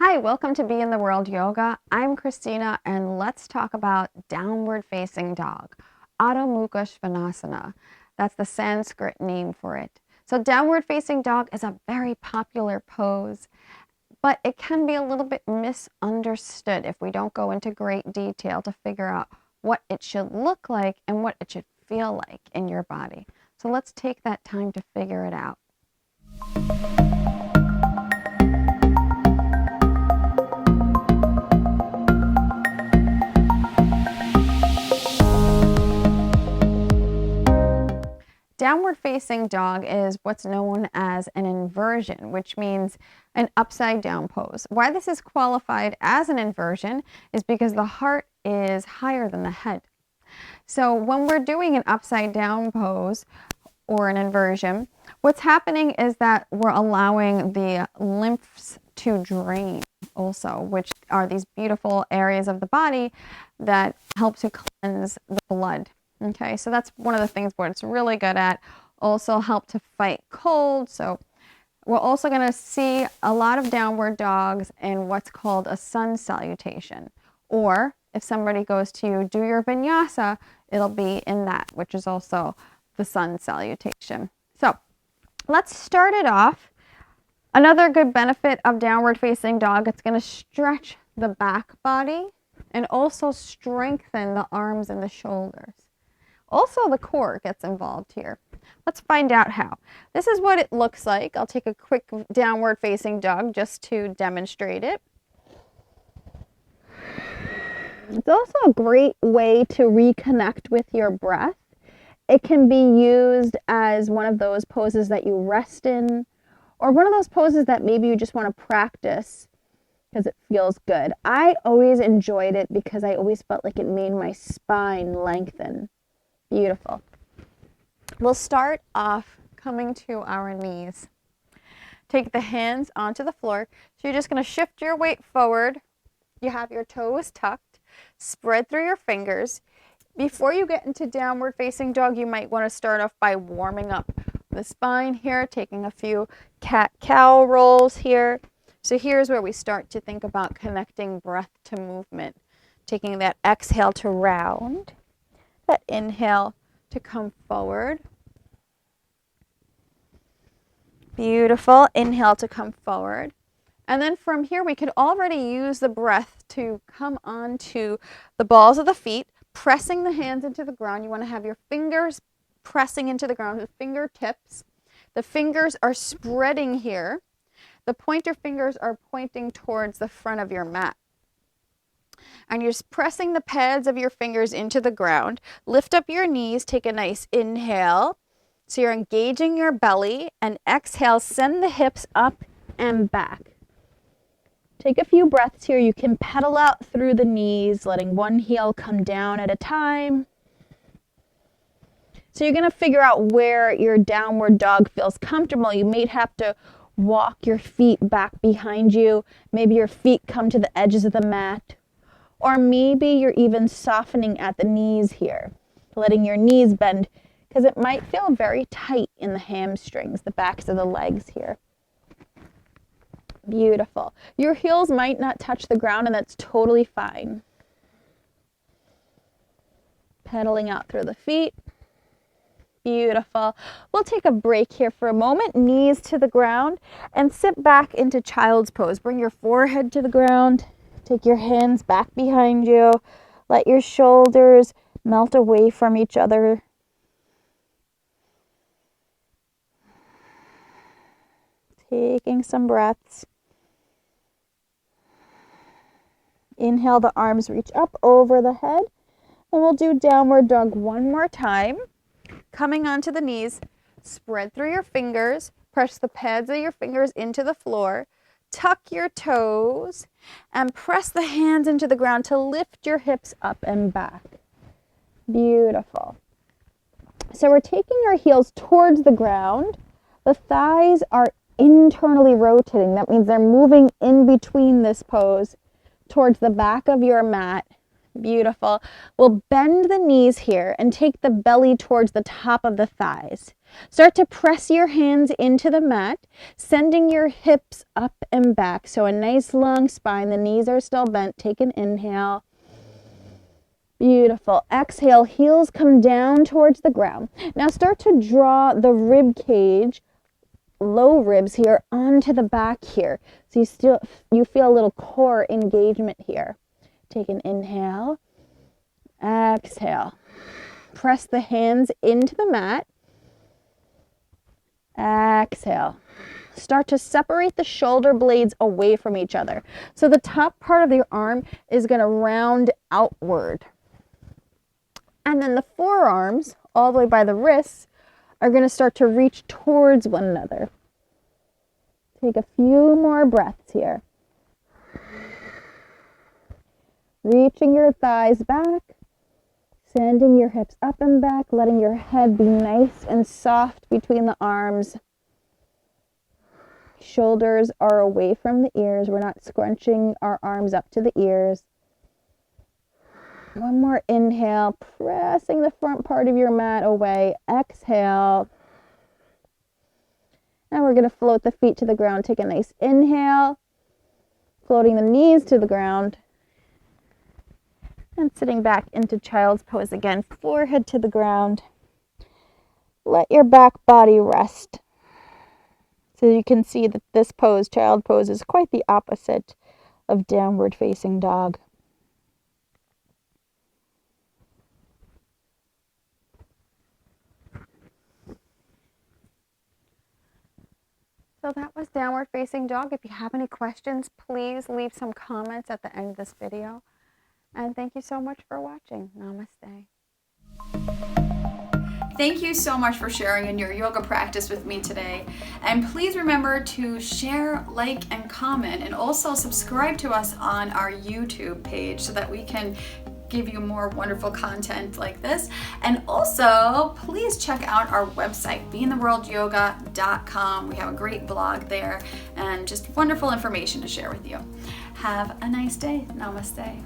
Hi, welcome to Be in the World Yoga. I'm Christina, and let's talk about downward facing dog, Adho Mukha Svanasana. That's the Sanskrit name for it. So downward facing dog is a very popular pose, but it can be a little bit misunderstood if we don't go into great detail to figure out what it should look like and what it should feel like in your body. So let's take that time to figure it out. Downward facing dog is what's known as an inversion, which means an upside down pose. Why this is qualified as an inversion is because the heart is higher than the head. So when we're doing an upside down pose or an inversion, what's happening is that we're allowing the lymphs to drain also, which are these beautiful areas of the body that help to cleanse the blood. Okay, so that's one of the things where it's really good at. Also help to fight cold. So we're also going to see a lot of downward dogs in what's called a sun salutation. Or if somebody goes to do your vinyasa, it'll be in that, which is also the sun salutation. So let's start it off. Another good benefit of downward facing dog, it's going to stretch the back body and also strengthen the arms and the shoulders. Also, the core gets involved here. Let's find out how. This is what it looks like. I'll take a quick downward facing dog just to demonstrate it. It's also a great way to reconnect with your breath. It can be used as one of those poses that you rest in, or one of those poses that maybe you just want to practice because it feels good. I always enjoyed it because I always felt like it made my spine lengthen. Beautiful. We'll start off coming to our knees. Take the hands onto the floor. So you're just going to shift your weight forward. You have your toes tucked. Spread through your fingers. Before you get into downward facing dog, you might want to start off by warming up the spine here, taking a few cat-cow rolls here. So here's where we start to think about connecting breath to movement. Taking that exhale to round. That inhale to come forward. Beautiful. Inhale to come forward. And then from here, we could already use the breath to come onto the balls of the feet, pressing the hands into the ground. You want to have your fingers pressing into the ground, the fingertips. The fingers are spreading here. The pointer fingers are pointing towards the front of your mat. And you're pressing the pads of your fingers into the ground. Lift up your knees, take a nice inhale. So you're engaging your belly, and exhale, send the hips up and back. Take a few breaths here. You can pedal out through the knees, letting one heel come down at a time. So you're going to figure out where your downward dog feels comfortable. You may have to walk your feet back behind you. Maybe your feet come to the edges of the mat. Or maybe you're even softening at the knees here, letting your knees bend, because it might feel very tight in the hamstrings, the backs of the legs here. Beautiful. Your heels might not touch the ground, and that's totally fine. Pedaling out through the feet. Beautiful. We'll take a break here for a moment, knees to the ground, and sit back into child's pose. Bring your forehead to the ground. Take your hands back behind you. Let your shoulders melt away from each other. Taking some breaths. Inhale, the arms reach up over the head. And we'll do downward dog one more time. Coming onto the knees, spread through your fingers. Press the pads of your fingers into the floor. Tuck your toes and press the hands into the ground to lift your hips up and back. Beautiful. So we're taking our heels towards the ground. The thighs are internally rotating. That means they're moving in between this pose towards the back of your mat Beautiful. We'll bend the knees here and take the belly towards the top of the thighs. Start to press your hands into the mat, sending your hips up and back. So a nice long spine. The knees are still bent. Take an inhale. Beautiful. Exhale, heels come down towards the ground. Now start to draw the rib cage, low ribs here, onto the back here. So you feel a little core engagement here. Take an inhale. Exhale. Press the hands into the mat. Exhale. Start to separate the shoulder blades away from each other. So the top part of your arm is going to round outward. And then the forearms, all the way by the wrists, are going to start to reach towards one another. Take a few more breaths here. Reaching your thighs back, sending your hips up and back, letting your head be nice and soft between the arms. Shoulders are away from the ears. We're not scrunching our arms up to the ears. One more inhale, pressing the front part of your mat away. Exhale. And we're going to float the feet to the ground. Take a nice inhale, floating the knees to the ground. And sitting back into child's pose again, forehead to the ground. Let your back body rest. So you can see that this pose, child pose, is quite the opposite of downward facing dog. So that was downward facing dog. If you have any questions, please leave some comments at the end of this video. And thank you so much for watching. Namaste. Thank you so much for sharing in your yoga practice with me today. And please remember to share, like, and comment, and also subscribe to us on our YouTube page so that we can give you more wonderful content like this. And also, please check out our website, beintheworldyoga.com. We have a great blog there and just wonderful information to share with you. Have a nice day. Namaste.